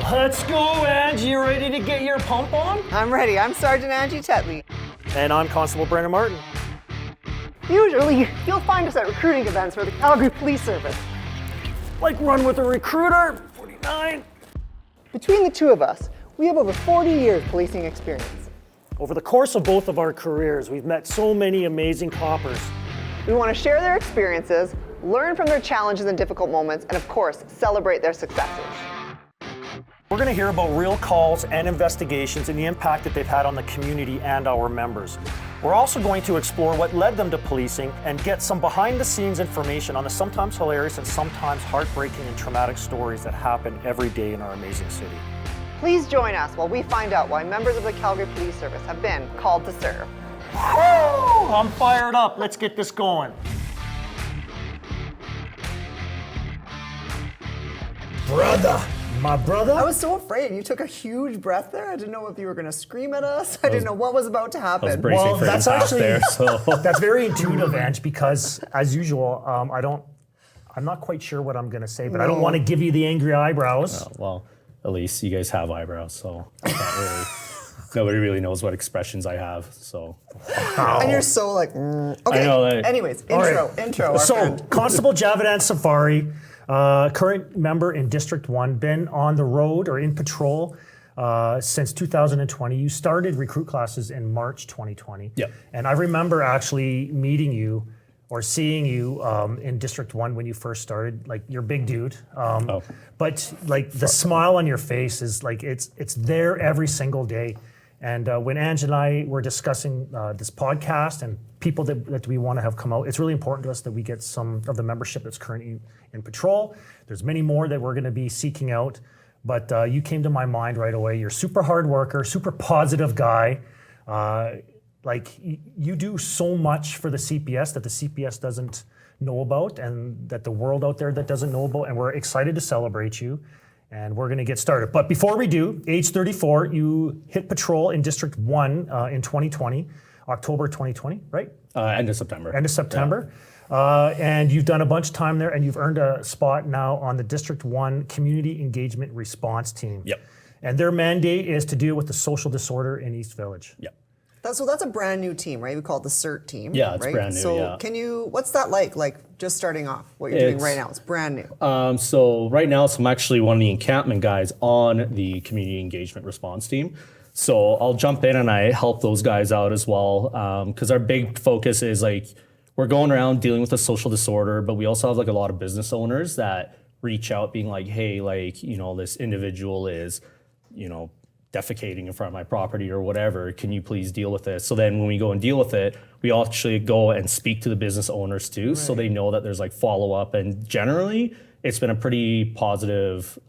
Let's go, Angie. You ready to get your pump on? I'm ready. I'm Sergeant Angie Tetley. And I'm Constable Brennan Martin. Usually, you'll find us at recruiting events for the Calgary Police Service. Like Run with a Recruiter, 49. Between the two of us, we have over 40 years policing experience. Over the course of both of our careers, we've met so many amazing coppers. We want to share their experiences, learn from their challenges and difficult moments, and of course, celebrate their successes. We're going to hear about real calls and investigations and the impact that they've had on the community and our members. We're also going to explore what led them to policing and get some behind-the-scenes information on the sometimes hilarious and sometimes heartbreaking and traumatic stories that happen every day in our amazing city. Please join us while we find out why members of the Calgary Police Service have been called to serve. Woo! I'm fired up. Let's get this going. Brother. My brother? I was so afraid. You took a huge breath there. I didn't know if you were going to scream at us. I didn't know what was about to happen. I was bracing for that's impact actually there, so. That's very intuitive, Ange, because as usual, I'm not quite sure what I'm going to say, but I don't want to give you the angry eyebrows. Oh, well, at least you guys have eyebrows, so I can't really. Nobody really knows what expressions I have, so. And you're so like, okay. I know that. Anyways, intro, our So, friend. Constable Javidan Safari, current member in District 1, been on the road or in patrol since 2020. You started recruit classes in March 2020. Yep. And I remember actually meeting you or seeing you in District 1 when you first started. Like, you're a big dude. But like the smile on your face is like, it's there every single day. And when Ange and I were discussing this podcast and people that we want to have come out, it's really important to us that we get some of the membership that's currently in patrol. There's many more that we're going to be seeking out, but you came to my mind right away. You're a super hard worker, super positive guy. Like you do so much for the CPS that the CPS doesn't know about and that the world out there that doesn't know about, and we're excited to celebrate you. And we're going to get started. But before we do, age 34, you hit patrol in District 1 in 2020, October 2020, right? End of September. End of September. Yeah. And you've done a bunch of time there, and you've earned a spot now on the District 1 Community Engagement Response Team. Yep. And their mandate is to deal with the social disorder in East Village. Yep. So that's a brand new team, right? We call it the CERT team. Yeah, it's right? brand new, So what's that like? Like just starting off, what you're doing right now, it's brand new. So right now, I'm actually one of the encampment guys on the Community Engagement Response Team. So I'll jump in and I help those guys out as well. Because our big focus is like, we're going around dealing with a social disorder, but we also have like a lot of business owners that reach out being like, hey, like, you know, this individual is, you know, defecating in front of my property or whatever, can you please deal with this? So then when we go and deal with it, we actually go and speak to the business owners too, right. So they know that there's like follow-up, and generally it's been a pretty positive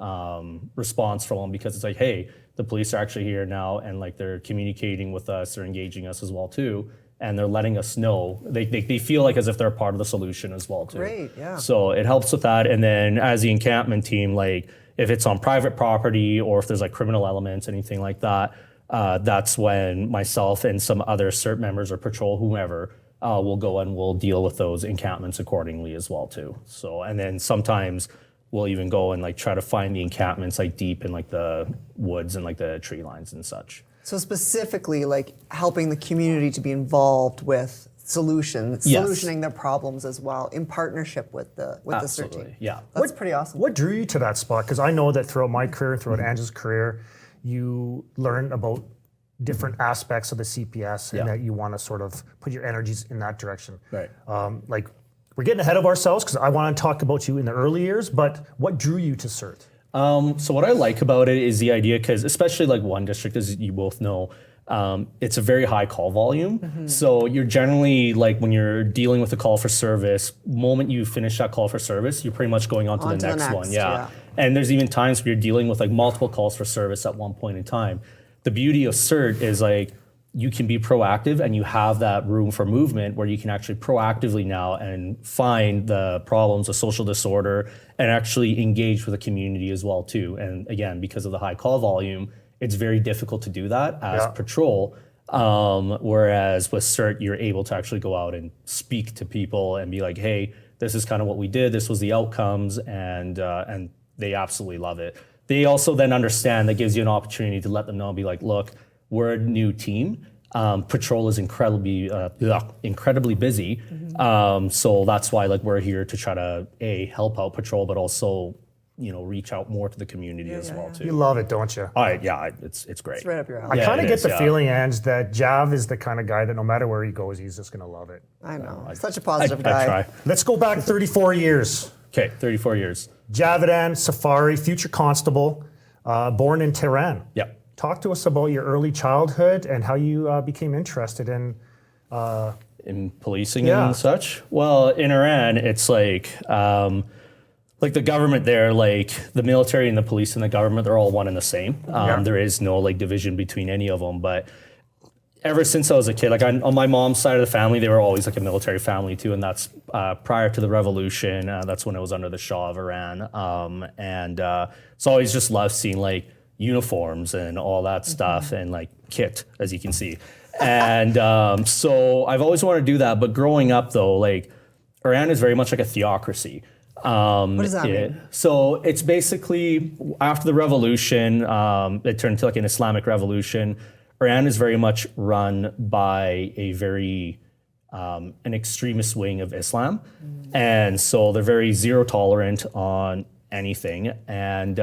response from them, because it's like, hey, the police are actually here now and like they're communicating with us, they're engaging us as well too, and they're letting us know. They feel like as if they're a part of the solution as well too. Great, yeah. So it helps with that. And then as the encampment team, like if it's on private property or if there's like criminal elements, anything like that, that's when myself and some other CERT members or patrol, whomever, will go and we'll deal with those encampments accordingly as well too. So, and then sometimes we'll even go and like try to find the encampments like deep in like the woods and like the tree lines and such. So specifically like helping the community to be involved with solutioning their problems as well in partnership with the CERT team. Yeah. That's pretty awesome. What drew you to that spot? Because I know that throughout my career, throughout Angie's career, you learn about different aspects of the CPS and that you want to sort of put your energies in that direction. Right. Like we're getting ahead of ourselves because I want to talk about you in the early years, but what drew you to CERT? So what I like about it is the idea, because especially like one district, as you both know, it's a very high call volume. Mm-hmm. So you're generally like when you're dealing with a call for service, moment you finish that call for service, you're pretty much going on to the next one. Yeah. And there's even times where you're dealing with like multiple calls for service at one point in time. The beauty of CERT is like you can be proactive and you have that room for movement where you can actually proactively now and find the problems of social disorder and actually engage with the community as well too. And again, because of the high call volume, it's very difficult to do that as patrol. Whereas with CERT, you're able to actually go out and speak to people and be like, hey, this is kind of what we did. This was the outcomes, and they absolutely love it. they also then understand, that gives you an opportunity to let them know and be like, look, we're a new team. Patrol is incredibly busy. So that's why like we're here to try to help out patrol, but also, you know, reach out more to the community as well too. You love it, don't you? It's great. It's right up your alley. I kind of it get is, the feeling, Ange, that Jav is the kind of guy that no matter where he goes, he's just going to love it. I know. Such a positive guy. I try. Let's go back 34 years. Okay, 34 years. Javidan Safari, future constable, born in Tehran. Yeah. Talk to us about your early childhood and how you became interested in policing and such. Well, in Iran, it's like the government there, like the military and the police and the government, they're all one and the same. There is no like division between any of them. But ever since I was a kid, like on my mom's side of the family, they were always like a military family too. And that's prior to the revolution. That's when it was under the Shah of Iran. So I always just loved seeing like uniforms and all that stuff and like kit, as you can see. And so I've always wanted to do that. But growing up though, like Iran is very much like a theocracy. What does that mean? So it's basically after the revolution, it turned into like an Islamic revolution. Iran is very much run by a very an extremist wing of Islam, and so they're very zero tolerant on anything, and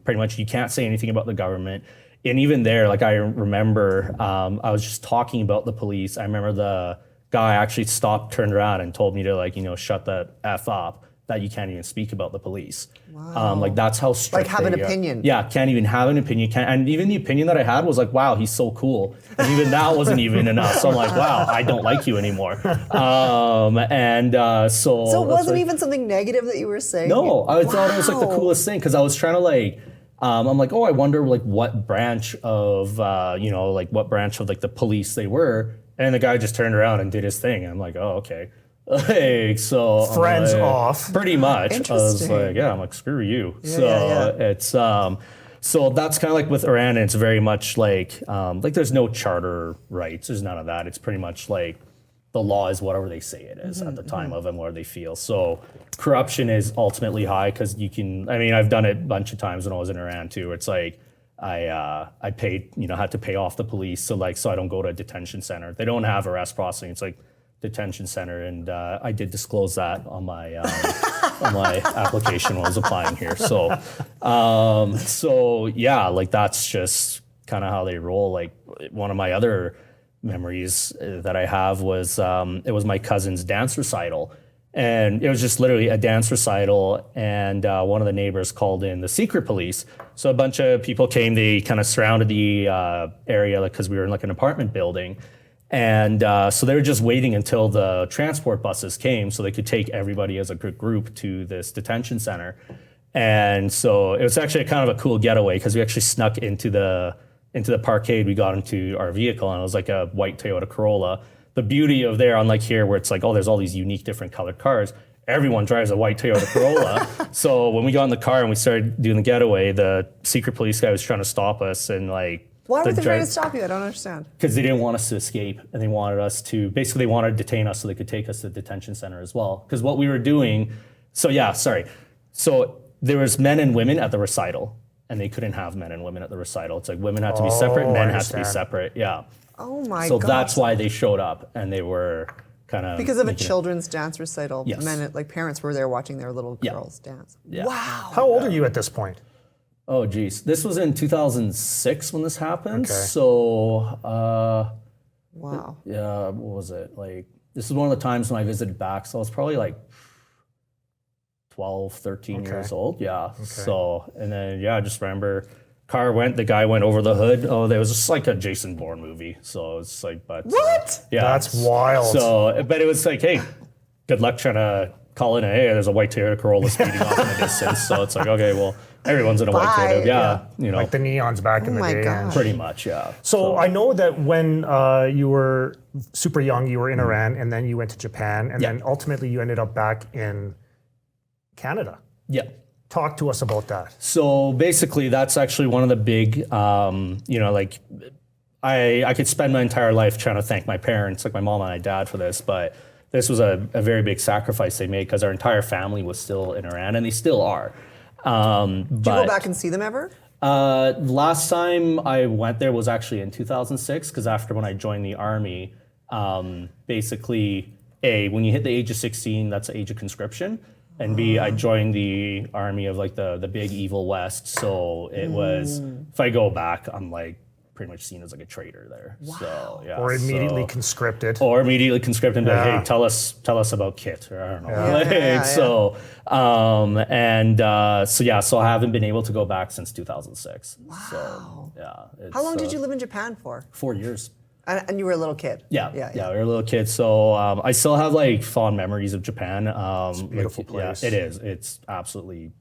pretty much you can't say anything about the government. And even there, like I remember, I was just talking about the police. I remember the guy actually stopped, turned around, and told me to like shut the f up. That you can't even speak about the police. Wow. Like that's how strict. Like have an opinion. Yeah, can't even have an opinion. And even the opinion that I had was like, wow, he's so cool. And even that wasn't even enough. So I'm like, wow, I don't like you anymore. So it wasn't even something negative that you were saying? No, I thought it was like the coolest thing because I was trying to like, I'm like, oh, I wonder like what branch of, what branch of like the police they were. And the guy just turned around and did his thing. And I'm like, oh, okay. Like, so friends off. Pretty much. I was Interesting. like, I'm like, screw you. Yeah. It's so that's kind of like with Iran, it's very much like there's no charter rights. There's none of that. It's pretty much like the law is whatever they say it is at the time of and where they feel. So corruption is ultimately high because I've done it a bunch of times when I was in Iran too. It's like I paid, had to pay off the police so I don't go to a detention center. They don't have arrest processing. It's like detention center, and I did disclose that on my on my application when I was applying here. So like that's just kind of how they roll. Like one of my other memories that I have was it was my cousin's dance recital, and it was just literally a dance recital, and one of the neighbors called in the secret police. So a bunch of people came. They kind of surrounded the area because we were in like an apartment building. And so they were just waiting until the transport buses came so they could take everybody as a group to this detention center. And so it was actually kind of a cool getaway because we actually snuck into the parkade. We got into our vehicle and it was like a white Toyota Corolla. The beauty of there, unlike here where it's like, oh, there's all these unique different colored cars, everyone drives a white Toyota Corolla. So when we got in the car and we started doing the getaway, the secret police guy was trying to stop us and like, why were they trying to stop you? I don't understand. Because they didn't want us to escape, and they wanted us to, basically they wanted to detain us so they could take us to the detention center as well. Because what we were doing, so there was men and women at the recital, and they couldn't have men and women at the recital. It's like women had to be separate, men had to be separate, yeah. Oh my God. So that's why they showed up, and they were kind of... Because of a children's dance recital, Yes. parents were there watching their little girls dance. Yeah. Wow. How old are you at this point? Oh, geez. This was in 2006 when this happened. Okay. So, Wow. yeah, what was it? Like, this is one of the times when I visited back. So I was probably like 12, 13 years old. Yeah. Okay. So, and then, I just remember the guy went over the hood. Oh, there was just like a Jason Bourne movie. So it's like, but. What? Yeah. That's wild. So, but it was like, hey, good luck trying to call in there's a white Toyota Corolla speeding off in the distance. So it's like, okay, well, everyone's in a white Toyota. Yeah. Like the neons back in the day. God. Pretty much, yeah. So I know that when you were super young, you were in Iran, and then you went to Japan, and then ultimately you ended up back in Canada. Yeah. Talk to us about that. So basically, that's actually one of the big, I could spend my entire life trying to thank my parents, like my mom and my dad, for this, but this was a very big sacrifice they made because our entire family was still in Iran, and they still are. But Did you go back and see them ever? last time I went there was actually in 2006, because after when I joined the Army, basically, A, when you hit the age of 16, that's the age of conscription. And B, I joined the army of like the big evil West. So it was, if I go back, I'm like pretty much seen as like a traitor there. Wow. So, yeah, Or immediately conscripted. Or immediately conscripted and be like, Yeah. hey, tell us about Kit, or I don't know. Yeah. So, so I haven't been able to go back since 2006. Wow. So, yeah. How long did you live in Japan for? 4 years. And you were a little kid. Yeah, we were a little kid. So I still have like fond memories of Japan. It's a beautiful place. Yeah, it is. It's absolutely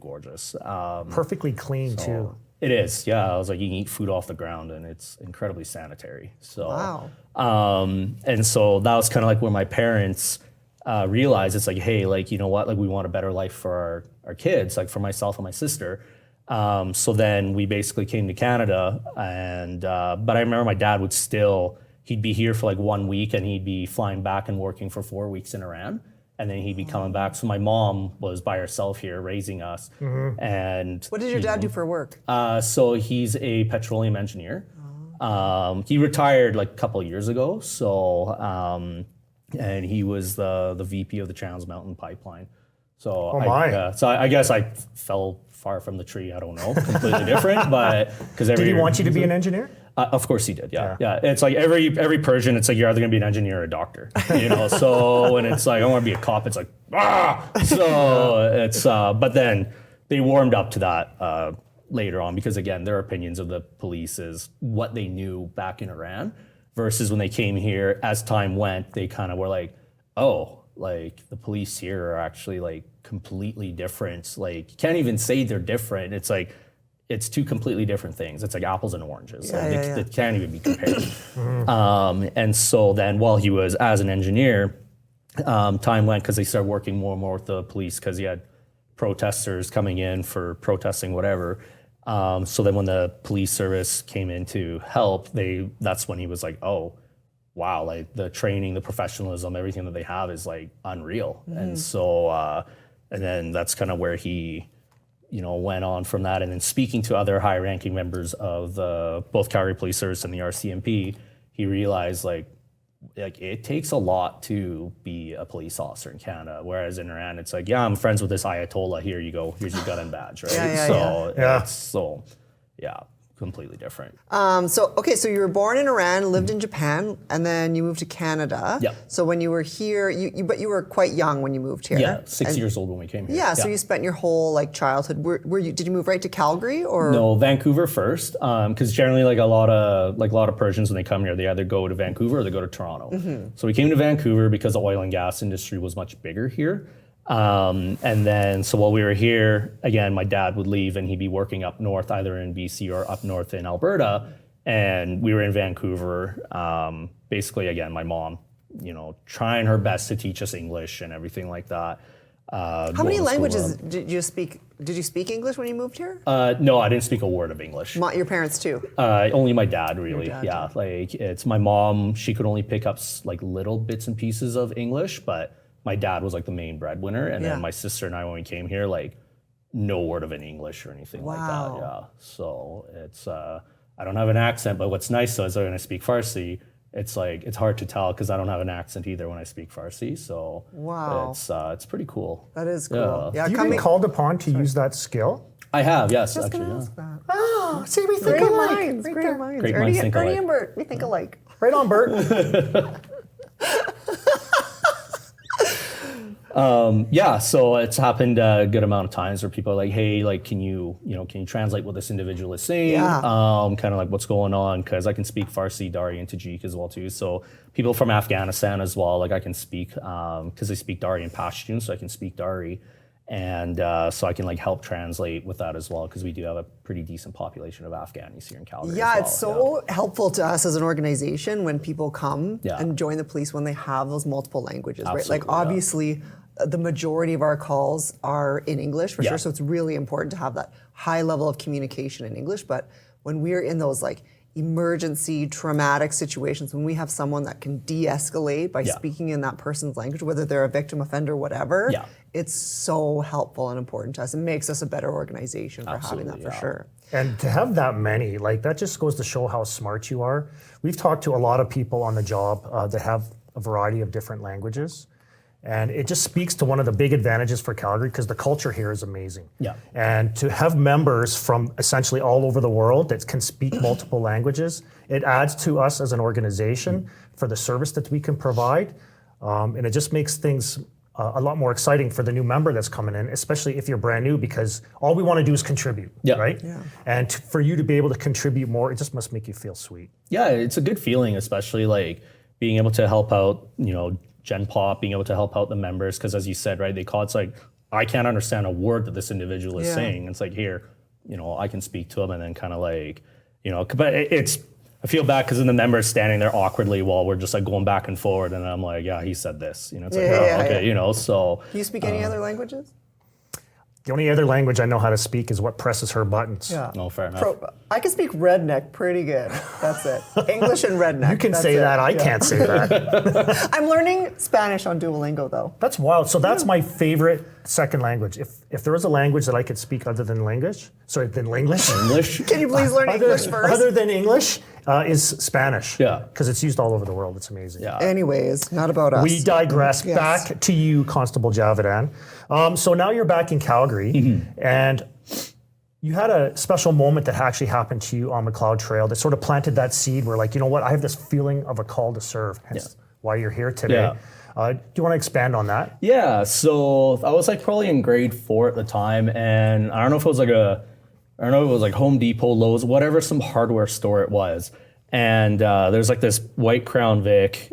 gorgeous. Perfectly clean too. It is. Yeah, I was like, you can eat food off the ground, and it's incredibly sanitary. So, Wow. and so that was kind of like where my parents realized it's like, hey, like, you know what, like we want a better life for our kids, like for myself and my sister. So then we basically came to Canada, and but I remember my dad would still, he'd be here for like 1 week, and he'd be flying back and working for 4 weeks in Iran, and then he'd be coming back. So my mom was by herself here raising us. And What did your dad do for work? so he's a petroleum engineer. He retired like a couple of years ago. So and he was the VP of the Trans Mountain Pipeline. So I guess I fell far from the tree. I don't know, completely different, but because Did he want you to be an engineer? Of course he did. Yeah. It's like every Persian. It's like you're either gonna be an engineer or a doctor. You know. So when it's like I want to be a cop, it's like ah. So it's but then they warmed up to that later on, because again, their opinions of the police is what they knew back in Iran versus when they came here. As time went, they kind of were like, oh, like the police here are actually like completely different. Like you can't even say they're different. It's like it's two completely different things. It's like apples and oranges. They can't even be compared. And so then while he was as an engineer, time went because they started working more and more with the police because he had protesters coming in for protesting whatever. So then when the police service came in to help, that's when he was like, oh, wow, like the training, the professionalism, everything that they have is like unreal. And so, and then that's kind of where he, went on from that. And then speaking to other high ranking members of both Calgary Police Service and the RCMP, he realized like it takes a lot to be a police officer in Canada. Whereas in Iran, it's like, yeah, I'm friends with this Ayatollah. Here you go. Here's your gun and badge, right? Completely different. So you were born in Iran, lived in Japan, and then you moved to Canada. Yeah. So when you were here, but you were quite young when you moved here. Yeah, 6 years old when we came here. Yeah, so you spent your whole like childhood. Did you move right to Calgary or? No, Vancouver first, because generally like a lot of Persians when they come here, they either go to Vancouver or they go to Toronto. So we came to Vancouver because the oil and gas industry was much bigger here. And then, so while we were here, again, my dad would leave and he'd be working up north, either in BC or up north in Alberta. And we were in Vancouver. Basically, again, my mom, trying her best to teach us English and everything like that. How many languages did you speak? Did you speak English when you moved here? No, I didn't speak a word of English. Your parents too? Only my dad, really. Your dad, yeah, like it's my mom. She could only pick up like little bits and pieces of English, but my dad was like the main breadwinner, and then my sister and I, when we came here, like no word of an English or anything like that. Yeah, so it's I don't have an accent, but what's nice though is when I speak Farsi, it's like it's hard to tell because I don't have an accent either when I speak Farsi. So it's pretty cool. That is cool. Have you been called upon to use that skill? I have, yes, Just actually. gonna ask that. Oh, see, we think Great alike. minds, great minds. Great minds think Ernie alike. and Bert, we think alike. Right on, Bert. So it's happened a good amount of times where people are like, hey, like, can you translate what this individual is saying? Yeah. Kind of like what's going on, because I can speak Farsi, Dari, and Tajik as well too. So people from Afghanistan as well, like I can speak, because they speak Dari and Pashtun, so I can speak Dari. And so I can like help translate with that as well, because we do have a pretty decent population of Afghanis here in Calgary. Yeah, as well. it's so helpful to us as an organization when people come Yeah. and join the police when they have those multiple languages, right? Absolutely, Like obviously, the majority of our calls are in English for Yeah. sure, so it's really important to have that high level of communication in English. But when we're in those like emergency, traumatic situations, when we have someone that can de-escalate by speaking in that person's language, whether they're a victim, offender, whatever, it's so helpful and important to us. It makes us a better organization for having that, for sure. And to have that many, like that just goes to show how smart you are. We've talked to a lot of people on the job that have a variety of different languages. And it just speaks to one of the big advantages for Calgary, because the culture here is amazing. And to have members from essentially all over the world that can speak multiple languages, it adds to us as an organization for the service that we can provide. And it just makes things a lot more exciting for the new member that's coming in, especially if you're brand new, because all we want to do is contribute, right? And for you to be able to contribute more, it just must make you feel sweet. Yeah, it's a good feeling, especially like being able to help out, you know, Gen Pop, being able to help out the members, because as you said, right, they call it's like, I can't understand a word that this individual is saying. It's like, here, you know, I can speak to them, and then kind of like, you know, but it's, I feel bad because then the members standing there awkwardly while we're just like going back and forward, and I'm like, yeah, he said this, you know, it's like, okay, you know, so. Do you speak any other languages? The only other language I know how to speak is what presses her buttons. No, fair enough. I can speak redneck pretty good. That's it. English and redneck. You can say that. I can't say that. I'm learning Spanish on Duolingo, though. That's wild. So that's my favorite second language. If there was a language that I could speak other than English, English. Can you please learn English first? Other than English is Spanish. Yeah. Because it's used all over the world. It's amazing. Yeah. Anyways, not about us. We digress. Back to you, Constable Javidan. So now you're back in Calgary, and you had a special moment that actually happened to you on McLeod Trail that sort of planted that seed where, like, you know what, I have this feeling of a call to serve. Hence why you're here today. Do you want to expand on that? Yeah, so I was like probably in grade 4 at the time, and I don't know if it was like Home Depot, Lowe's, whatever, some hardware store it was. And there's like this white Crown Vic,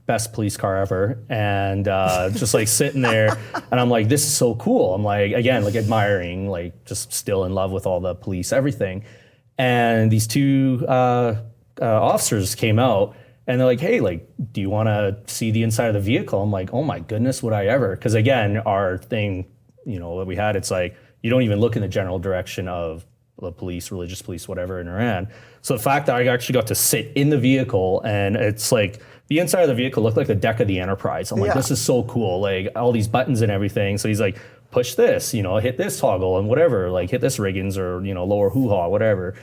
best police car ever, and just like sitting there, and I'm like, this is so cool. I'm like, again, like admiring, like just still in love with all the police, everything. And these two officers came out, and they're like, hey, like, do you want to see the inside of the vehicle? I'm like, oh my goodness, would I ever? Because again, our thing, you know, that we had, it's like, you don't even look in the general direction of the police, religious police, whatever in Iran. So the fact that I actually got to sit in the vehicle, and it's like the inside of the vehicle looked like the deck of the Enterprise. I'm like, this is so cool, like all these buttons and everything. So he's like, push this, you know, hit this toggle and whatever, like hit this riggins or, you know, lower hoo-ha, whatever.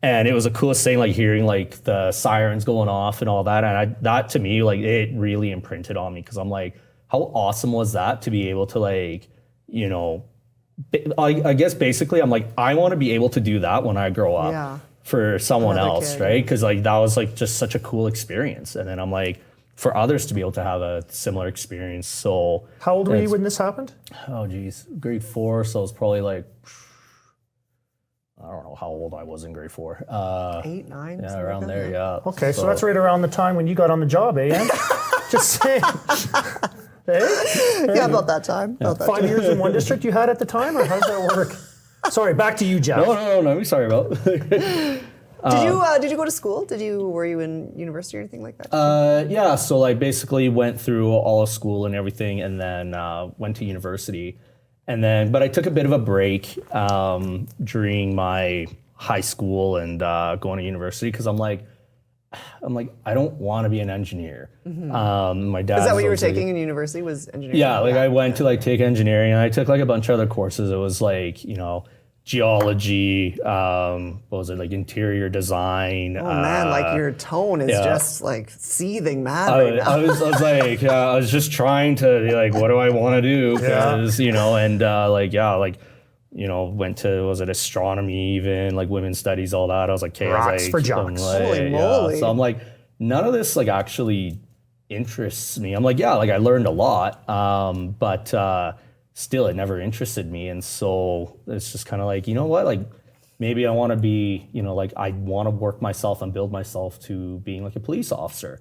And it was the coolest thing, like hearing like the sirens going off and all that. And that to me, like it really imprinted on me, because I'm like, how awesome was that to be able to, like, you know, I guess basically I'm like, I want to be able to do that when I grow up for someone else, right? Because like that was like just such a cool experience. And then I'm like, for others to be able to have a similar experience. So how old were you when this happened? Oh geez, grade 4. So I was probably like, I don't know how old I was in grade 4. 8, 9? Yeah, around there, yeah. Okay, so that's right around the time when you got on the job, eh? Just saying. Hey? Yeah, about that time. About that 5 time. years in one district you had at the time, or how does that work? Sorry, back to you, Jeff. No, sorry about. Did you go to school? Were you in university or anything like that? Yeah, so like basically went through all of school and everything, and then went to university, and then but I took a bit of a break during my high school and going to university, because I'm like, I don't want to be an engineer. My dad. Is that what you were taking in university? Was engineering? Yeah, like I went to like take engineering, and I took like a bunch of other courses. It was like, you know, geology, what was it, like interior design. Oh man, like your tone is just like seething mad right now. I was like, I was just trying to be like, what do I want to do? Because, you know, and you know, went to, was it astronomy even, like women's studies, all that. I was like, okay. Rocks for jocks. Holy moly. So I'm like, none of this like actually interests me. I'm like, yeah, like I learned a lot, but still it never interested me. And so it's just kind of like, you know what, like maybe I want to be, you know, like I want to work myself and build myself to being like a police officer.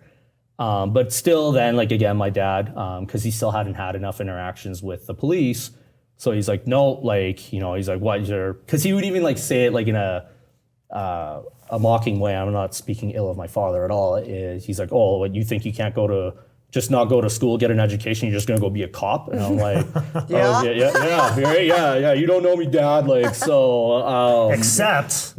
But still then, like again, my dad, because he still hadn't had enough interactions with the police. So he's like, no, like, you know, he's like, what is your, because he would even like say it like in a mocking way. I'm not speaking ill of my father at all. He's like, oh, what, you think you can't not go to school, get an education, you're just gonna go be a cop? And I'm like, yeah, you don't know me, Dad. Like, so. Except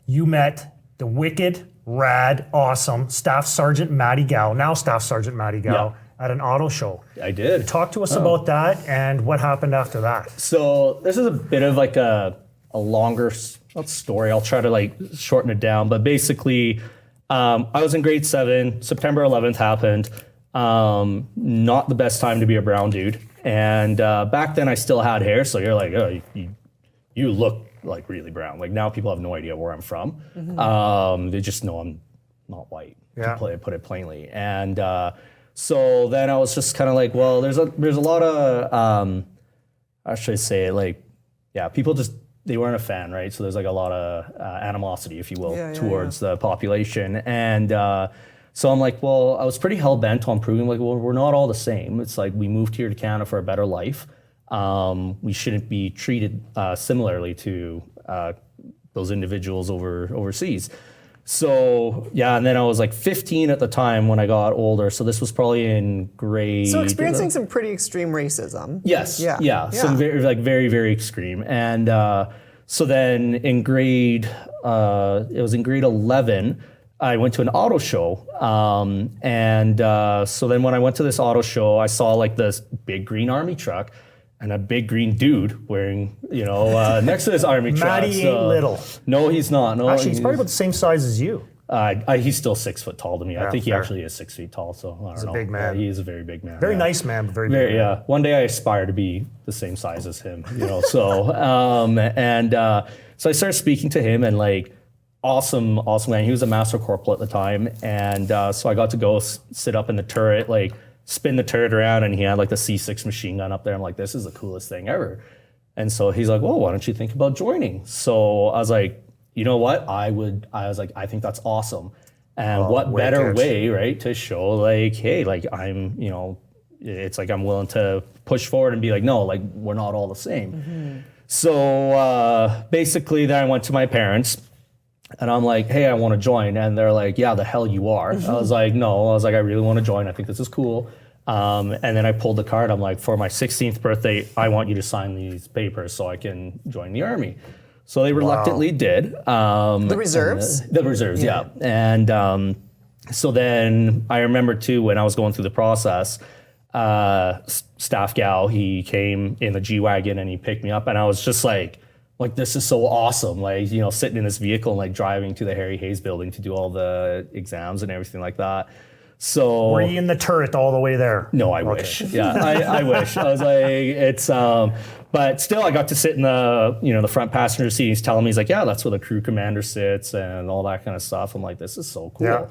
you met the wicked rad, awesome Staff Sergeant Matty Gow, now Staff Sergeant Matty Gow, at an auto show. I did. Talk to us about that and what happened after that. So this is a bit of like a longer story. I'll try to like shorten it down, but basically I was in grade 7, September 11th happened. Not the best time to be a brown dude. And back then I still had hair, so you're like, oh, you look like really brown. Like now people have no idea where I'm from. They just know I'm not white, to put it plainly. And so then I was just kind of like, well, there's a lot of, how should I say it? Like, people just, they weren't a fan, right? So there's like a lot of animosity, if you will, towards the population. And so I'm like, well, I was pretty hell-bent on proving like, well, we're not all the same. It's like we moved here to Canada for a better life. We shouldn't be treated similarly to those individuals overseas. So and then I was like 15 at the time when I got older. So this was probably in grade. So experiencing some pretty extreme racism. Yes. Yeah. Some very, very extreme. And so then in grade, it was in grade 11, I went to an auto show. So then when I went to this auto show, I saw like this big green army truck and a big green dude wearing, next to this army truck. Matty ain't little. No, he's not. No, Actually, he's probably about the same size as you. He's still 6 foot tall to me. I think he actually is 6 feet tall. So I don't know. He's a big man. He is a very big man. Very nice man, but very big man. Yeah. One day I aspire to be the same size as him. So so I started speaking to him and like awesome man. He was a master corporal at the time, and so I got to go sit up in the turret, like spin the turret around, and he had like the C6 machine gun up there. I'm like, this is the coolest thing ever. And so he's like, well, why don't you think about joining? So I was like, you know what? I was like, I think that's awesome. And what better way, right, to show like, hey, like I'm, it's like I'm willing to push forward and be like, no, like we're not all the same. So basically then I went to my parents and I'm like, hey, I want to join. And they're like, yeah, the hell you are. I was like, no. I was like, I really want to join. I think this is cool. And then I pulled the card. I'm like, for my 16th birthday, I want you to sign these papers so I can join the Army. So they reluctantly did. The reserves? The reserves, yeah. And so then I remember too, when I was going through the process, Staff Gal, he came in the G-Wagon and he picked me up. And I was just like, this is so awesome. Like, sitting in this vehicle and like driving to the Harry Hayes building to do all the exams and everything like that. So were you in the turret all the way there? No, I wish. Yeah, I wish. I was like, it's, but still I got to sit in the, the front passenger seat. He's telling me, he's like, yeah, that's where the crew commander sits and all that kind of stuff. I'm like, this is so cool. Yeah.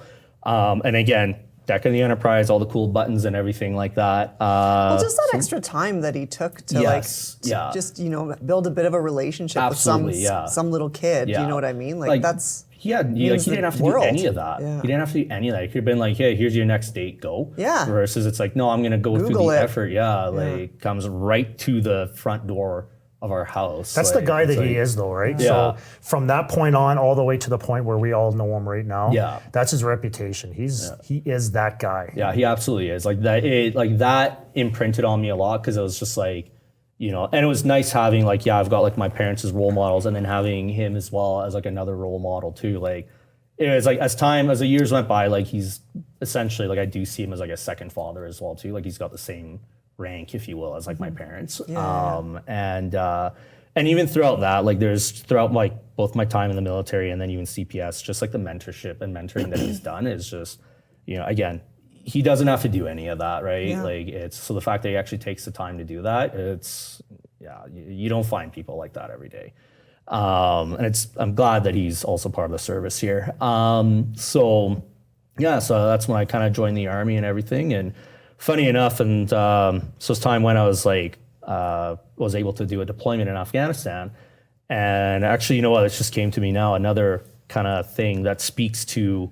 And again, deck of the Enterprise, all the cool buttons and everything like that. Well, just that extra time that he took to just build a bit of a relationship with some little kid. You know what I mean? Like that's he didn't have to do any of that. Yeah. He didn't have to do any of that. He could have been like, hey, here's your next date, go. Yeah. Versus it's like, no, I'm gonna go through the effort. Yeah, like comes right to the front door of our house. That's the guy that he is, though, right? Yeah. So from that point on, all the way to the point where we all know him right now, that's his reputation. He is that guy. Yeah, he absolutely is. Like that imprinted on me a lot because it was just like, and it was nice having like, I've got like my parents as role models and then having him as well as like another role model too. Like it was like as the years went by, like he's essentially like I do see him as like a second father as well too. Like he's got the same rank, if you will, as like my parents. And even throughout that, like throughout like both my time in the military and then even CPS, just like the mentorship and mentoring that he's done is just, again, he doesn't have to do any of that, right? Yeah. Like it's, so the fact that he actually takes the time to do that, it's, you don't find people like that every day. And I'm glad that he's also part of the service here. So that's when I kind of joined the Army and everything. And funny enough, and so it's time when I was like, was able to do a deployment in Afghanistan. And actually, it just came to me now, another kind of thing that speaks to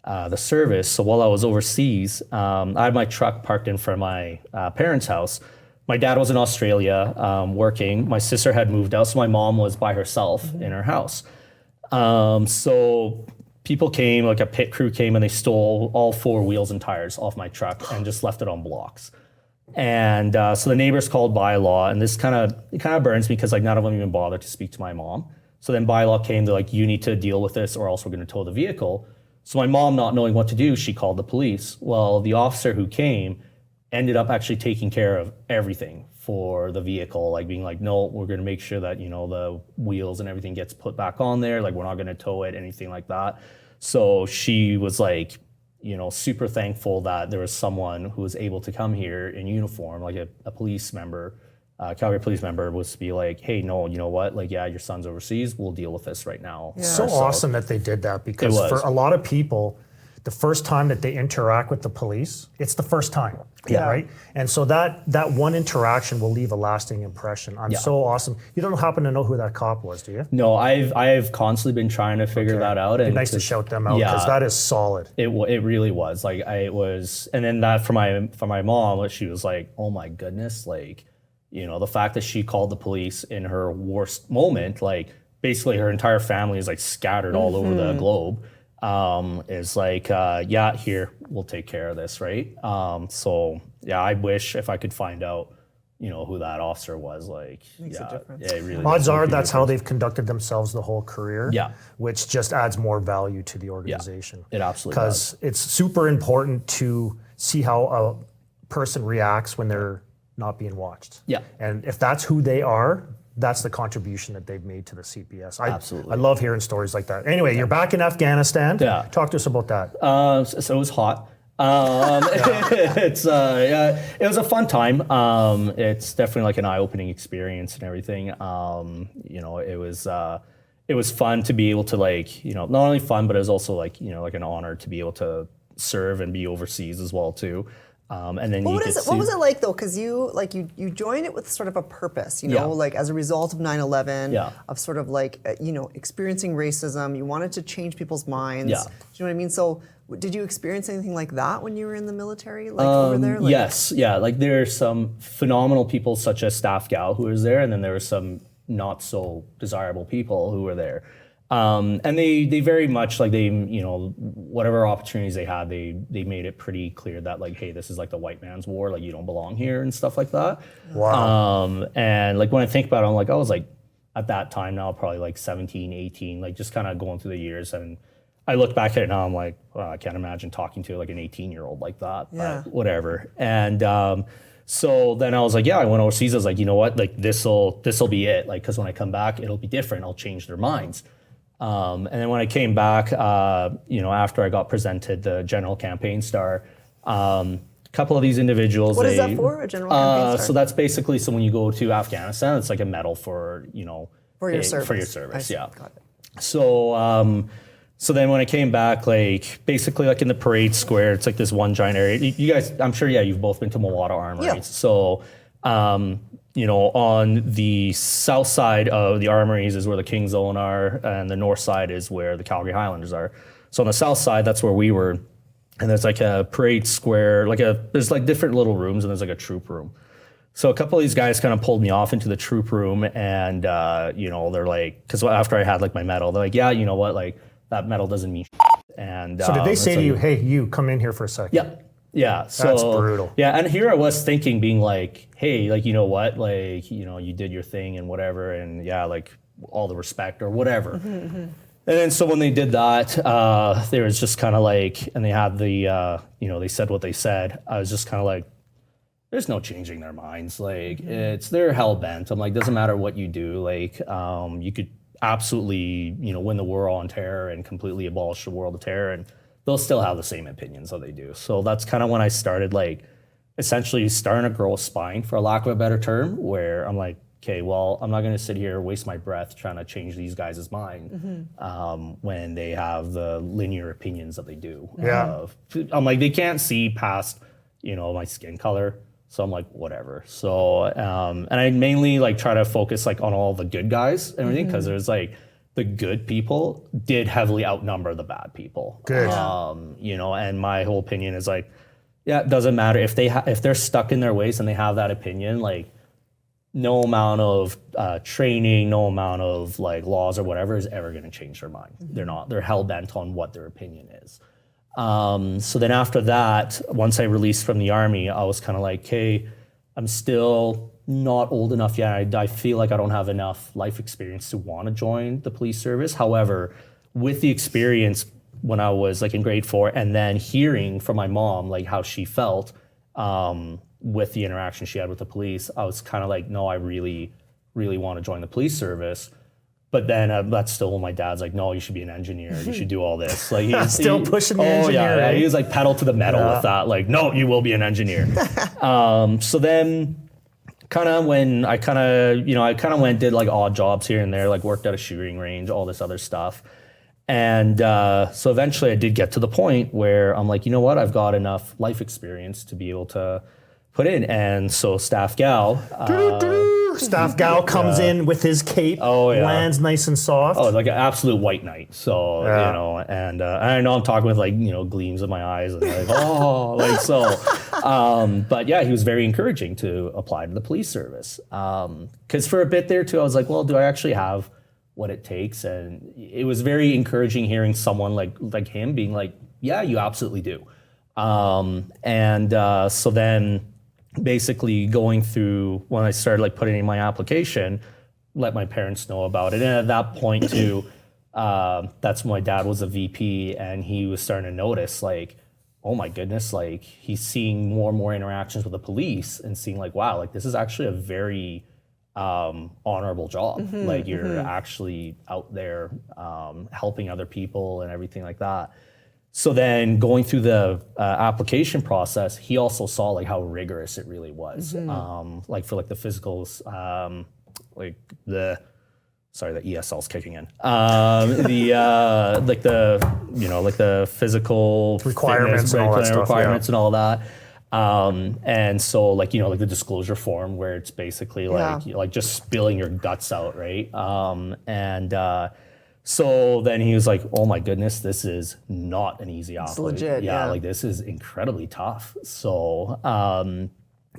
the service. So while I was overseas, I had my truck parked in front of my parents' house. My dad was in Australia working. My sister had moved out, so my mom was by herself in her house. So people came, like a pit crew came, and they stole all 4 wheels and tires off my truck and just left it on blocks. And so the neighbors called bylaw, and this kind of burns me because like none of them even bothered to speak to my mom. So then bylaw came to like, you need to deal with this or else we're going to tow the vehicle. So my mom, not knowing what to do, she called the police. Well, the officer who came ended up actually taking care of everything for the vehicle, like being like, no, we're going to make sure that, the wheels and everything gets put back on there. Like, we're not going to tow it, anything like that. So she was like, super thankful that there was someone who was able to come here in uniform, like a police member, Calgary police member, was to be like, hey, no, you know what? Like, yeah, your son's overseas. We'll deal with this right now. Yeah. So awesome that they did that, because for a lot of people, the first time that they interact with the police, it's the first time, right? And so that one interaction will leave a lasting impression. I'm so awesome. You don't happen to know who that cop was, do you? No, I've constantly been trying to figure that out. It'd be nice to shout them out, because that is solid. It really was. Like, and then that for my mom, she was like, oh my goodness, like, the fact that she called the police in her worst moment, like basically her entire family is like scattered all over the globe. Is like, here, we'll take care of this, right? So yeah, I wish if I could find out, who that officer was. Like, Makes a difference. Yeah, it really odds are that's how they've conducted themselves the whole career. Yeah. Which just adds more value to the organization. It absolutely does. Because it's super important to see how a person reacts when they're not being watched. Yeah. And if that's who they are, that's the contribution that they've made to the CPS. Absolutely. I love hearing stories like that. Anyway, you're back in Afghanistan. Yeah. Talk to us about that. So it was hot. It was a fun time. It's definitely like an eye-opening experience and everything. It was fun to be able to, like, not only fun, but it was also like, like an honor to be able to serve and be overseas as well too. And then what was it like though? Because you joined it with sort of a purpose, like as a result of 9/11, of sort of like experiencing racism. You wanted to change people's minds. Yeah. Do you know what I mean? So did you experience anything like that when you were in the military, like over there? Like, yes, yeah. Like, there are some phenomenal people such as Staff Gal who was there, and then there were some not so desirable people who were there. And they very much, like, they, whatever opportunities they had, they made it pretty clear that, like, hey, this is like the white man's war, like, you don't belong here and stuff like that. Wow. And like, when I think about it, I'm like, I was like, at that time now, probably like 17, 18, like just kind of going through the years. And I look back at it now, I'm like, wow, I can't imagine talking to like an 18-year-old like that, but whatever. And, so then I was like, I went overseas. I was like, you know what, like, this'll be it. Like, cause when I come back, it'll be different. I'll change their minds. And then when I came back, after I got presented the General Campaign Star, a couple of these individuals. What is that for, a General Campaign Star? So that's basically, so when you go to Afghanistan, it's like a medal for, for your service. For your service, yeah. Got it. So then when I came back, like, basically like in the parade square, it's like this one giant area. You guys, I'm sure, you've both been to Mulwada Armory. Yeah. So, on the south side of the armories is where the King Zone are, and the north side is where the Calgary Highlanders are. So on the south side, that's where we were. And there's like a parade square, there's like different little rooms, and there's like a troop room. So a couple of these guys kind of pulled me off into the troop room, and, they're like, because after I had like my medal, they're like, yeah, you know what, like, that medal doesn't mean shit. And so did they say to you, hey, you come in here for a second? Yeah. Yeah. So, that's brutal. Yeah. And here I was thinking, being like, hey, like, you know what, like, you did your thing and whatever. And like, all the respect or whatever. And then so when they did that, there was just kind of like, and they had the, they said what they said. I was just kind of like, there's no changing their minds. Like, they're hell bent. I'm like, doesn't matter what you do. Like, you could absolutely, win the war on terror and completely abolish the world of terror, and they'll still have the same opinions that they do. So that's kind of when I started, like, essentially starting to grow a spine, for a lack of a better term, where I'm like, okay, well, I'm not going to sit here and waste my breath trying to change these guys' mind when they have the linear opinions that they do. Yeah. I'm like, they can't see past, my skin color. So I'm like, whatever. So, and I mainly like try to focus like on all the good guys and everything, because there's like, the good people did heavily outnumber the bad people. Good. And my whole opinion is like, yeah, it doesn't matter if they're stuck in their ways and they have that opinion, like, no amount of training, no amount of like laws or whatever is ever going to change their mind. They're hell bent on what their opinion is. So then after that, once I released from the Army, I was kind of like, hey, I'm still not old enough yet. I feel like I don't have enough life experience to want to join the police service. However, with the experience when I was like in grade 4, and then hearing from my mom like how she felt with the interaction she had with the police, I was kind of like, no, I really, really want to join the police service. But then that's still when my dad's like, no, you should be an engineer. You should do all this. Like he's still pushing the engineer. Yeah, he was like pedal to the metal with that. Like, no, you will be an engineer. So then kind of when I kind of went, did like odd jobs here and there, like worked at a shooting range, all this other stuff. And so eventually I did get to the point where I'm like, you know what? I've got enough life experience to be able to put in. And so Staff Gal. Staff Gal comes in with his cape, lands nice and soft. Oh, like an absolute white knight. So, you know, and I know I'm talking with like, you know, gleams in my eyes and like, like so. But yeah, he was very encouraging to apply to the police service. Because for a bit there too, I was like, well, do I actually have what it takes? And it was very encouraging hearing someone like him being like, yeah, you absolutely do. So then basically going through when I started like putting in my application, let my parents know about it. And at that point too, that's when my dad was a VP and he was starting to notice like, oh my goodness, like he's seeing more and more interactions with the police and seeing like, wow, like this is actually a very honorable job. Like you're actually out there helping other people and everything like that. So then going through the application process, he also saw like how rigorous it really was. Like for like the physicals, like the ESL's kicking in. Like the, you know, like the physical requirements fitness, and all that stuff, requirements and all that. And so like, you know, like the disclosure form where it's basically like, like just spilling your guts out, right? So then he was like, oh my goodness, this is not an easy It's athlete. legit, yeah. Like this is incredibly tough. So, and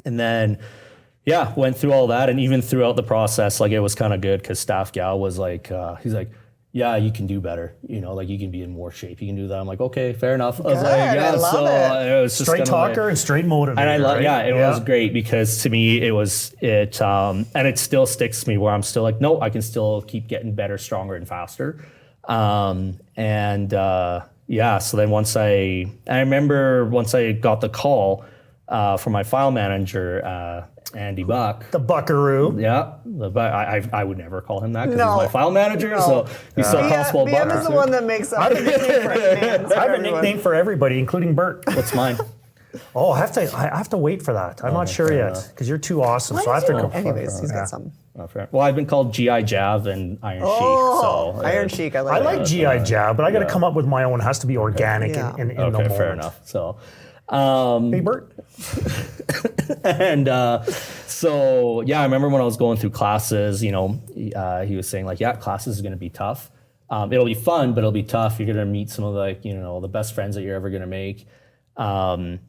then, went through all that. And even throughout the process, like it was kind of good because Staff Gal was like, he's like, yeah, you can do better. You know, like you can be in more shape. You can do that. I'm like, okay, fair enough. I was like, I love it. It was just Straight talker and straight motivator. and I love, right? it was great because to me and it still sticks to me where I'm still like, no, I can still keep getting better, stronger, and faster. So then I remember once I got the call from my file manager, Andy Buck. The Buckaroo. Yeah, but I would never call him that because he's my file manager. So he's still Constable Buck. BM is the one that makes up the nickname for names. I have a nickname for everybody, including Bert. What's mine? Oh, I have to wait for that. I'm not sure yet because you're too awesome. So I have to go. Anyways, he's got something. Oh, fair. Well, I've been called GI Jav and Iron Sheik. So Iron Sheik, I like I that. like GI Jab, but I got to come up with my own. It has to be organic in the moment. fair enough. So, Hey, Bert. and so I remember when I was going through classes, you know, he was saying like, yeah, classes is going to be tough. It'll be fun, but it'll be tough. You're going to meet some of like, you know, the best friends that you're ever going to make. And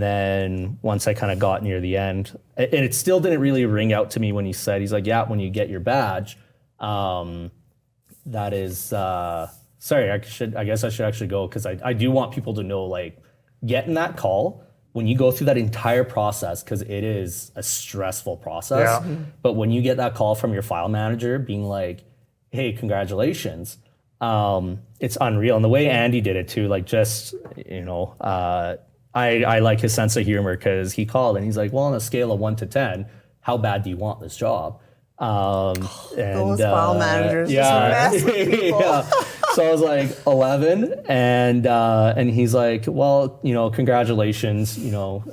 then once I kind of got near the end, and it still didn't really ring out to me when he said, he's like, yeah, when you get your badge, that is, sorry, I guess I should actually go because I do want people to know, like, getting that call, when you go through that entire process, because it is a stressful process, but when you get that call from your file manager being like, hey, congratulations, it's unreal. And the way Andy did it too, like just, you know, I like his sense of humor because he called and he's like, well, on a scale of 1 to 10, how bad do you want this job? Those file managers just mess with people. So I was like 11, and he's like, well, you know, congratulations, you know,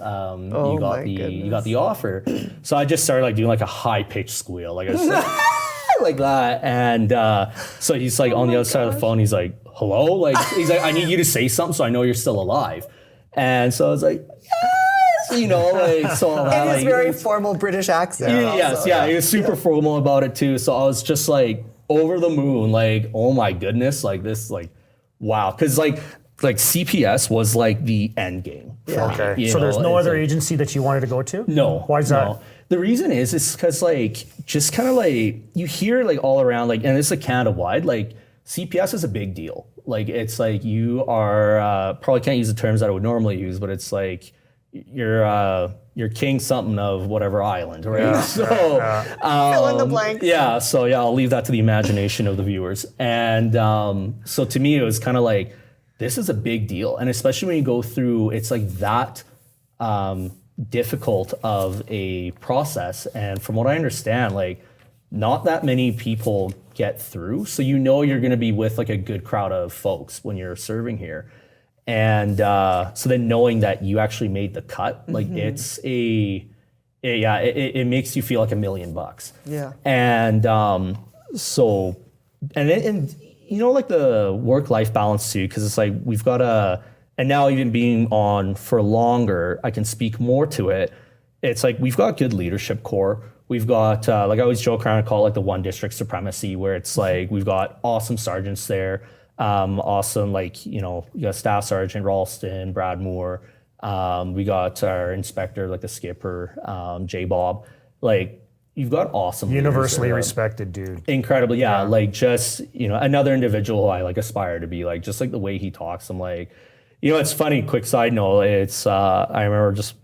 you got the offer. So I just started like doing like a high pitched squeal, like like that, and so he's like on the other side of the phone, he's like, hello, like he's like, I need you to say something so I know you're still alive. And so I was like, yes, you know, like, so all that. And his like, very formal British accent. He was super formal about it too. So I was just like over the moon, like, oh my goodness, like this, like, wow. Cause like CPS was like the end game. Okay. So there's no other agency that you wanted to go to? No. Why is that? The reason is because like, just kind of like, you hear like all around, like, and it's like Canada wide, like CPS is a big deal. Like, it's like you are, probably can't use the terms that I would normally use, but it's like you're king something of whatever island, right? Yeah, so fill in the blanks. Yeah, so I'll leave that to the imagination of the viewers. And so to me, it was kind of like, this is a big deal. And especially when you go through, it's like that difficult of a process. And from what I understand, like not that many people get through. So you know you're going to be with like a good crowd of folks when you're serving here. And so then knowing that you actually made the cut, like it's it makes you feel like $1 million. Yeah. And so, and you know, like the work-life balance too, because it's like we've got and now even being on for longer, I can speak more to it. It's like we've got good leadership core. We've got, like I always joke around and call it like the one district supremacy, where it's like we've got awesome sergeants there. Awesome, like, you know, you got Staff Sergeant Ralston, Brad Moore. We got our inspector, like the skipper, J Bob. Like, you've got awesome Universally leaders, respected dude. incredibly, yeah. Like just, you know, another individual who I like aspire to be like, just like the way he talks. I'm like, you know, it's funny, quick side note, it's, I remember just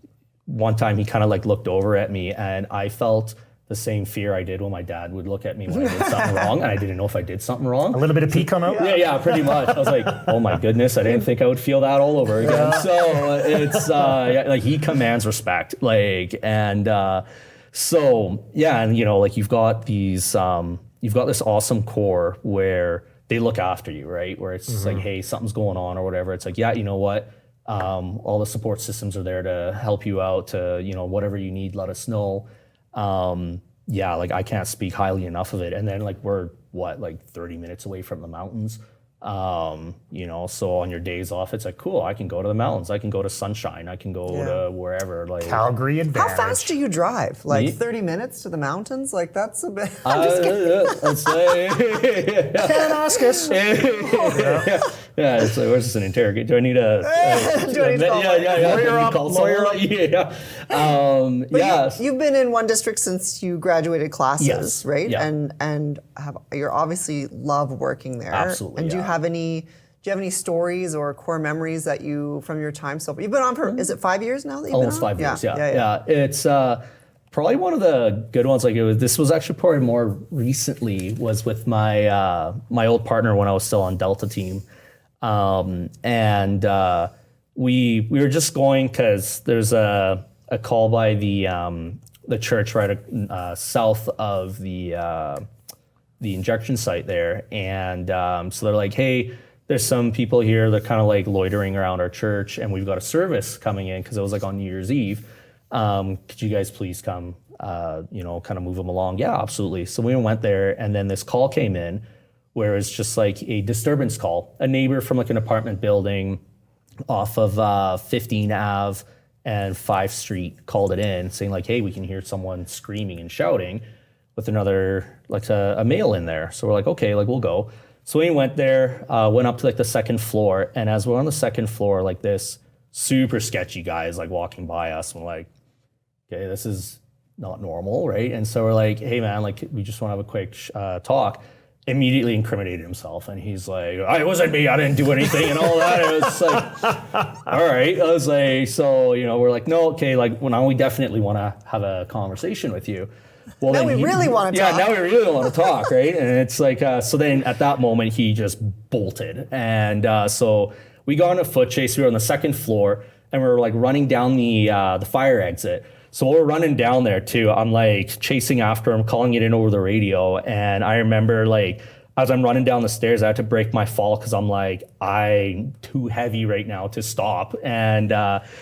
one time he kind of like looked over at me and I felt the same fear I did when my dad would look at me when I did something wrong, and I didn't know if I did something wrong. A little bit of pee come out? Yeah, pretty much. I was like, oh my goodness, I didn't think I would feel that all over again. So it's, like he commands respect, like, and so, yeah, and you know, like you've got these, you've got this awesome core where they look after you, right? Where it's just like, hey, something's going on or whatever. It's like, yeah, you know what? All the support systems are there to help you out, to, you know, whatever you need, let us know. Yeah, like I can't speak highly enough of it. And then like we're like 30 minutes away from the mountains. You know, so on your days off, it's like, cool, I can go to the mountains, I can go to Sunshine, I can go to wherever. Like Calgary advantage. How fast do you drive? Like 30 minutes to the mountains? Like that's a bit. Let's say, Can't ask us. yeah, it's like, where's this an interrogate? Do I need a Do I need to call Lawyer up, lawyer up. But you've been in one district since you graduated classes, Yes. right? Yeah. And you're obviously love working there. Absolutely, And do you yeah. have any stories or core memories that you from your time so far? You've been on for is it 5 years now that you've Almost been on? 5 years, yeah. It's probably one of the good ones. Like this was actually probably more recently, was with my my old partner when I was still on Delta team, and we were just going because there's a call by the church right south of the injection site there, and so they're like, hey, there's some people here that kind of like loitering around our church, and we've got a service coming in because it was like on New Year's Eve. Could you guys please come, you know, kind of move them along? Yeah, absolutely. So we went there, and then this call came in where it's just like a disturbance call. A neighbor from like an apartment building off of 15 Ave and 5th Street called it in saying like, hey, we can hear someone screaming and shouting with another, like a male in there. So we're like, okay, like we'll go. So we went there, went up to like the second floor, and as we're on the second floor, like this super sketchy guy is like walking by us, and we're like, okay, this is not normal, right? And so we're like, hey man, like we just want to have a quick talk. Immediately incriminated himself, and he's like, it wasn't me, I didn't do anything, and all that. And it was like, all right. I was like, so, you know, we're like, no, okay, like, well, now we definitely want to have a conversation with you. Well, Now we really want to talk. Yeah, now we really want to talk, right? And it's like, so then at that moment, he just bolted. And so we got on a foot chase. We were on the second floor, and we were like running down the fire exit. So we're running down there too. I'm like chasing after him, calling it in over the radio. And I remember like, as I'm running down the stairs, I had to break my fall because I'm like, I'm too heavy right now to stop. And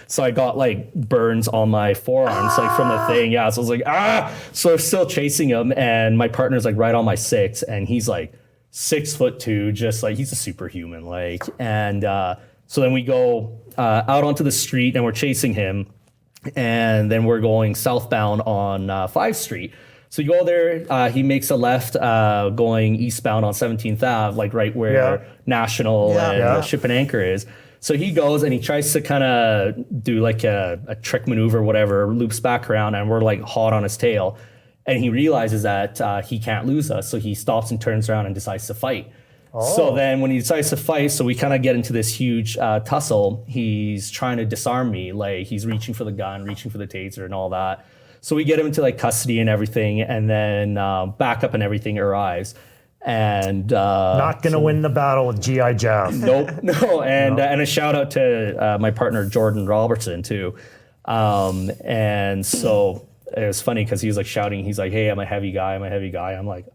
so I got like burns on my forearms, like from the thing. Yeah, so I was like, So I'm still chasing him. And my partner's like right on my 6. And he's like 6'2", just like, he's a superhuman. Like, and so then we go out onto the street and we're chasing him. And then we're going southbound on 5th Street. So you go there, he makes a left going eastbound on 17th Ave, like right where National and Ship and Anchor is. So he goes and he tries to kind of do like a trick maneuver, whatever, loops back around, and we're like hot on his tail. And he realizes that he can't lose us. So he stops and turns around and decides to fight. So then when he decides to fight, so we kind of get into this huge tussle. He's trying to disarm me. Like he's reaching for the gun, reaching for the taser and all that. So we get him into like custody and everything. And then backup and everything arrives. And Not going to win the battle with GI Jeff. Nope, no. And a shout out to my partner Jordan Robertson too. And so it was funny because he was like shouting. He's like, "Hey, I'm a heavy guy. I'm a heavy guy." I'm like,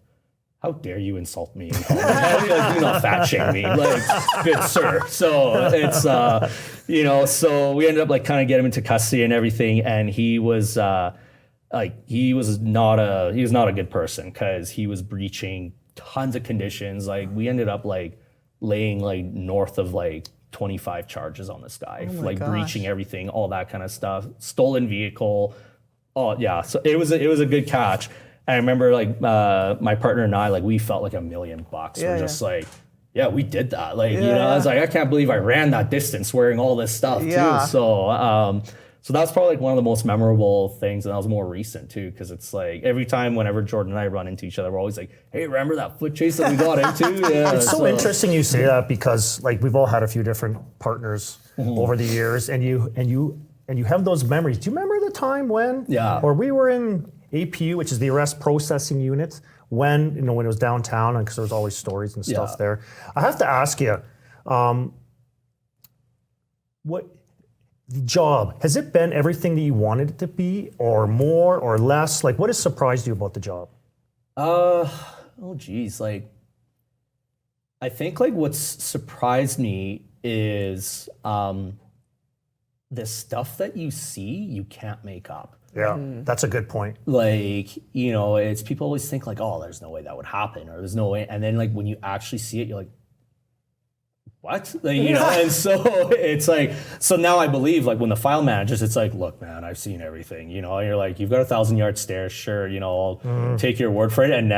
"How dare you insult me? Like, do not fat shame me, like, good sir." So it's so we ended up like kind of getting him into custody and everything, and he was not a good person because he was breaching tons of conditions. Like we ended up like laying like north of like 25 charges on this guy, like breaching everything, all that kind of stuff, stolen vehicle. Oh yeah, so it was a good catch. I remember like my partner and I, like we felt like $1 million. We're just like, yeah, we did that. Like, I was like, I can't believe I ran that distance wearing all this stuff too. So that's probably like one of the most memorable things, and that was more recent too, because it's like every time whenever Jordan and I run into each other, we're always like, "Hey, remember that foot chase that we got into?" Yeah, it's so interesting you say that because like we've all had a few different partners over the years, and you have those memories. Do you remember the time when? Yeah. Or we were in APU, which is the arrest processing unit, when it was downtown, and because there was always stories and stuff there. I have to ask you, what? The job, has it been everything that you wanted it to be, or more or less? Like, what has surprised you about the job? Like, I think like what's surprised me is the stuff that you see, you can't make up. Yeah, that's a good point. Like, it's people always think like, oh, there's no way that would happen, or there's no way. And then like when you actually see it, you're like, what? Like, and so it's like, so now I believe like when the file managers, it's like, look, man, I've seen everything, you're like, you've got 1,000-yard stare, sure, I'll take your word for it. And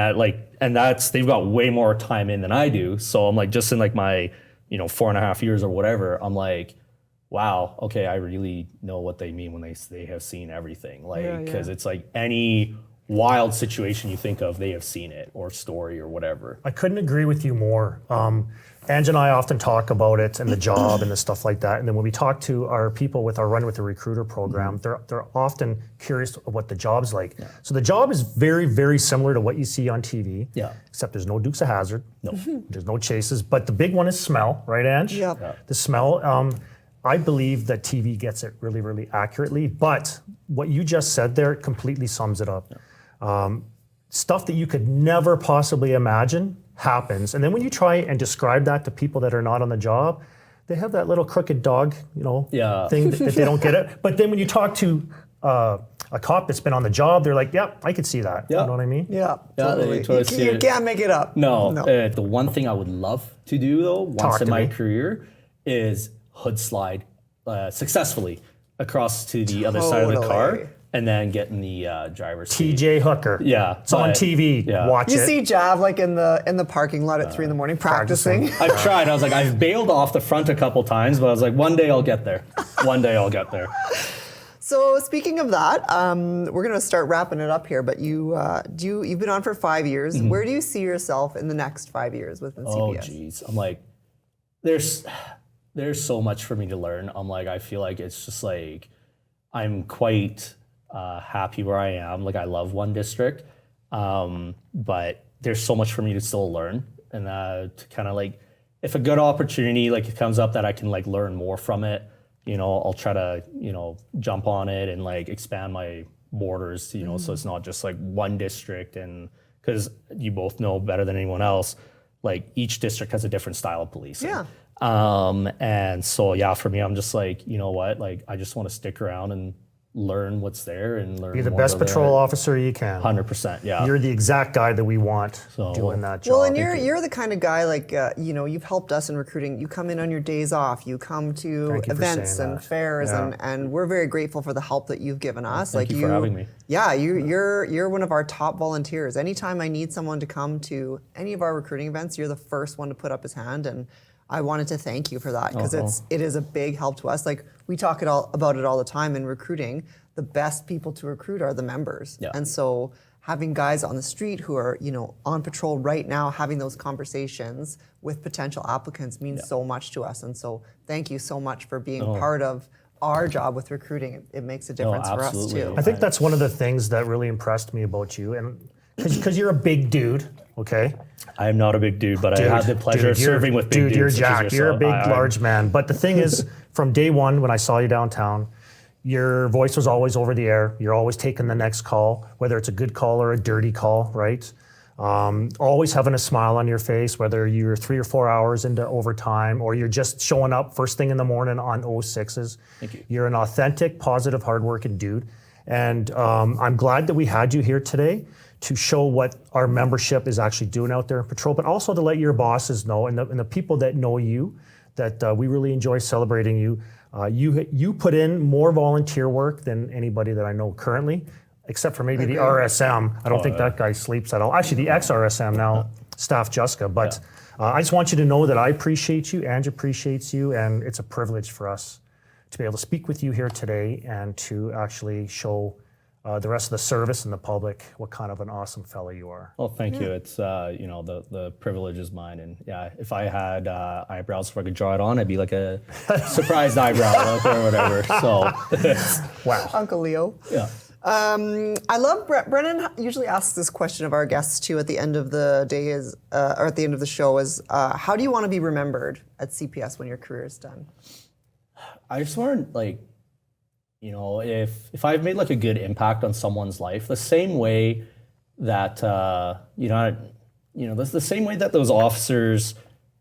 that's, they've got way more time in than I do. So I'm like, just in like my, 4.5 years or whatever, I'm like, wow, okay, I really know what they mean when they have seen everything. Like, because it's like any wild situation you think of, they have seen it, or story or whatever. I couldn't agree with you more. Ange and I often talk about it and the job and the stuff like that. And then when we talk to our people with our Run with the Recruiter program, they're often curious of what the job's like. Yeah. So the job is very, very similar to what you see on TV, except there's no Dukes of Hazzard. No. There's no chases. But the big one is smell, right, Ange? Yep. Yeah. The smell. I believe that TV gets it really, really accurately. But what you just said there completely sums it up. Yeah. Stuff that you could never possibly imagine happens. And then when you try and describe that to people that are not on the job, they have that little crooked dog, thing that they don't get it. But then when you talk to a cop that's been on the job, they're like, yep, I could see that. You know what I mean? Yeah, totally. You can't make it up. No. The one thing I would love to do though, once in my career, is hood slide successfully across to the other side of the car. And then get in the driver's seat. TJ Hooker. Yeah. It's on TV. Yeah. Watch it. You see Jav like in the parking lot at 3 a.m. practicing. I've tried. I was like, I've bailed off the front a couple times, but I was like, one day I'll get there. One day I'll get there. So speaking of that, we're going to start wrapping it up here. But you've been on for 5 years. Mm-hmm. Where do you see yourself in the next 5 years within CPS? Oh, geez. I'm like, there's so much for me to learn. I'm like, I feel like it's just like, I'm quite happy where I am. Like I love one district, but there's so much for me to still learn, and to kind of like, if a good opportunity like it comes up that I can like learn more from it, I'll try to jump on it and like expand my borders, so it's not just like one district. And because you both know better than anyone else, like each district has a different style of policing. Yeah. And so for me, I'm just like, what, like I just want to stick around and learn what's there and learn. Be the best patrol officer you can. 100%, yeah. You're the exact guy that we want doing that job. Well, and you're the kind of guy like, you've helped us in recruiting. You come in on your days off. You come to events and fairs, and we're very grateful for the help that you've given us. Thank you for having me. Yeah, you're one of our top volunteers. Anytime I need someone to come to any of our recruiting events, you're the first one to put up his hand, and I wanted to thank you for that, because it is a big help to us. Like we talk about it all the time in recruiting. The best people to recruit are the members. Yeah. And so having guys on the street who are, on patrol right now, having those conversations with potential applicants means so much to us. And so thank you so much for being part of our job with recruiting. It makes a difference for us too. I think that's one of the things that really impressed me about you. And because you're a big dude, okay? I am not a big dude, but I had the pleasure of serving with big dudes. Dude, you're such as jacked. You're a yourself. big, large man. But the thing is, from day one, when I saw you downtown, your voice was always over the air. You're always taking the next call, whether it's a good call or a dirty call, right? Always having a smile on your face, whether you're 3 or 4 hours into overtime or you're just showing up first thing in the morning on 06s. Thank you. You're an authentic, positive, hardworking dude. And I'm glad that we had you here today to show what our membership is actually doing out there in patrol, but also to let your bosses know and the people that know you that we really enjoy celebrating you. You put in more volunteer work than anybody that I know currently, except for maybe the RSM. I don't think that guy sleeps at all. Actually, the ex-RSM now, Staff Juska. But I just want you to know that I appreciate you, Angie appreciates you, and it's a privilege for us to be able to speak with you here today and to actually show the rest of the service and the public what kind of an awesome fellow you are. Well, thank you. It's, the privilege is mine. And yeah, if I had eyebrows, if I could draw it on, I'd be like a surprised eyebrow or whatever. So, wow. Uncle Leo. Yeah. I love Brennan usually asks this question of our guests too at the end of the day or at the end of the show is how do you want to be remembered at CPS when your career is done? I just want if I've made like a good impact on someone's life, the same way that that's the same way that those officers,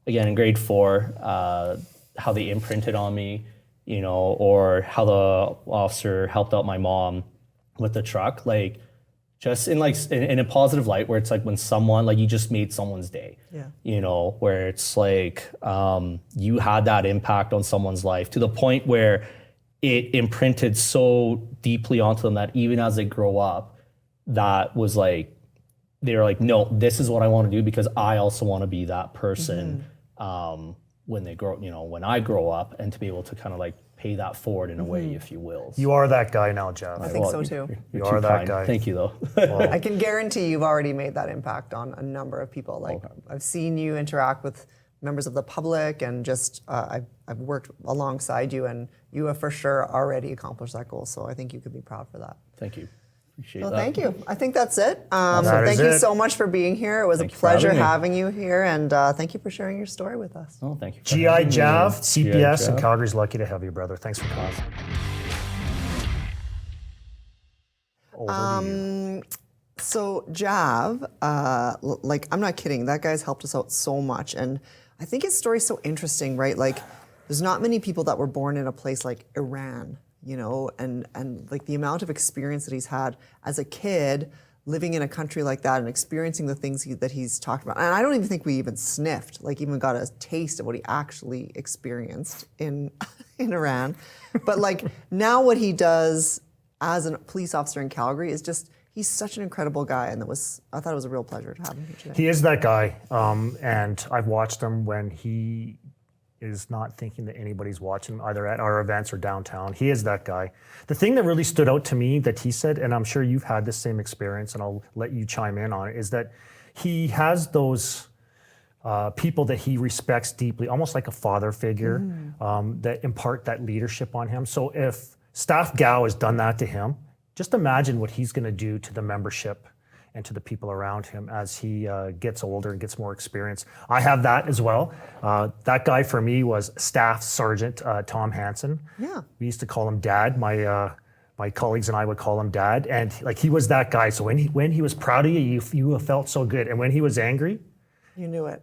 again in grade 4, how they imprinted on me, or how the officer helped out my mom with the truck, like just in a positive light, where it's like when someone like you just made someone's day, where it's like you had that impact on someone's life to the point where it imprinted so deeply onto them that even as they grow up, that was like, they were like, no, this is what I want to do because I also want to be that person when they grow, when I grow up, and to be able to kind of like pay that forward in a way, if you will. You are that guy now, Jeff. I think so too. You are that guy. Thank you though. Well, I can guarantee you've already made that impact on a number of people. Like I've seen you interact with members of the public and just I've worked alongside you and you have for sure already accomplished that goal. So I think you could be proud for that. Thank you. Appreciate that. Thank you. I think that's it. So thank you so much for being here. It was a pleasure having you here, and thank you for sharing your story with us. Oh, thank you. GI Jav, CPS, and Calgary's lucky to have you, brother. Thanks for coming. So Jav, I'm not kidding. That guy's helped us out so much, and I think his story's so interesting, right? Like, there's not many people that were born in a place like Iran, and like the amount of experience that he's had as a kid living in a country like that and experiencing the things that he's talked about. And I don't even think we even sniffed, like even got a taste of what he actually experienced in Iran. But like now what he does as a police officer in Calgary is just, he's such an incredible guy, and I thought it was a real pleasure to have him here today. He is that guy, and I've watched him when he is not thinking that anybody's watching, either at our events or downtown. He is that guy. The thing that really stood out to me that he said, and I'm sure you've had the same experience, and I'll let you chime in on it, is that he has those people that he respects deeply, almost like a father figure, that impart that leadership on him. So if Staff Gao has done that to him, just imagine what he's going to do to the membership and to the people around him as he gets older and gets more experience. I have that as well. That guy for me was Staff Sergeant Tom Hansen. Yeah. We used to call him Dad. My colleagues and I would call him Dad. And like he was that guy. So when he was proud of you, you felt so good. And when he was angry, you knew it.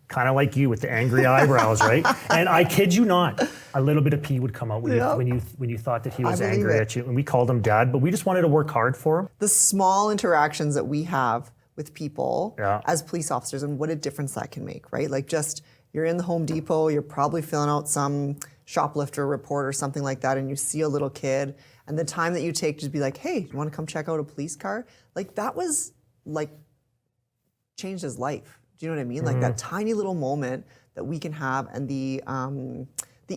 Kind of like you with the angry eyebrows, right? And I kid you not, a little bit of pee would come out when you thought that he was angry at you. And we called him Dad, but we just wanted to work hard for him. The small interactions that we have with people as police officers and what a difference that can make, right? Like just, you're in the Home Depot, you're probably filling out some shoplifter report or something like that, and you see a little kid, and the time that you take to be like, hey, you want to come check out a police car? Like that was like, changed his life. Do you know what I mean? Like that tiny little moment that we can have, and the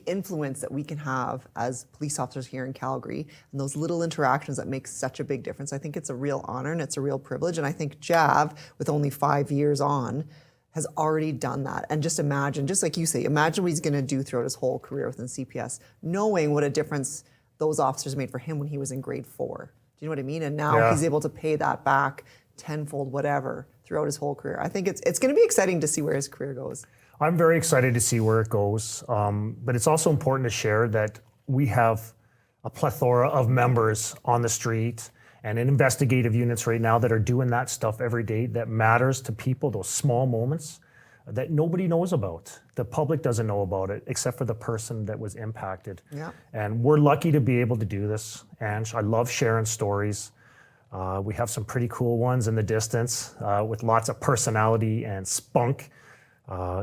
influence that we can have as police officers here in Calgary, and those little interactions that make such a big difference. I think it's a real honor and it's a real privilege. And I think Jav, with only 5 years on, has already done that. And just imagine, just like you say, imagine what he's going to do throughout his whole career within CPS, knowing what a difference those officers made for him when he was in grade 4. Do you know what I mean? And now he's able to pay that back tenfold, whatever, throughout his whole career. I think it's going to be exciting to see where his career goes. I'm very excited to see where it goes, but it's also important to share that we have a plethora of members on the street and in investigative units right now that are doing that stuff every day that matters to people, those small moments that nobody knows about. The public doesn't know about it except for the person that was impacted. Yeah. And we're lucky to be able to do this. And I love sharing stories. We have some pretty cool ones in the distance with lots of personality and spunk.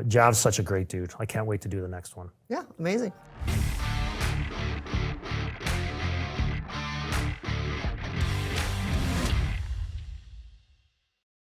Jav's such a great dude. I can't wait to do the next one. Yeah, amazing.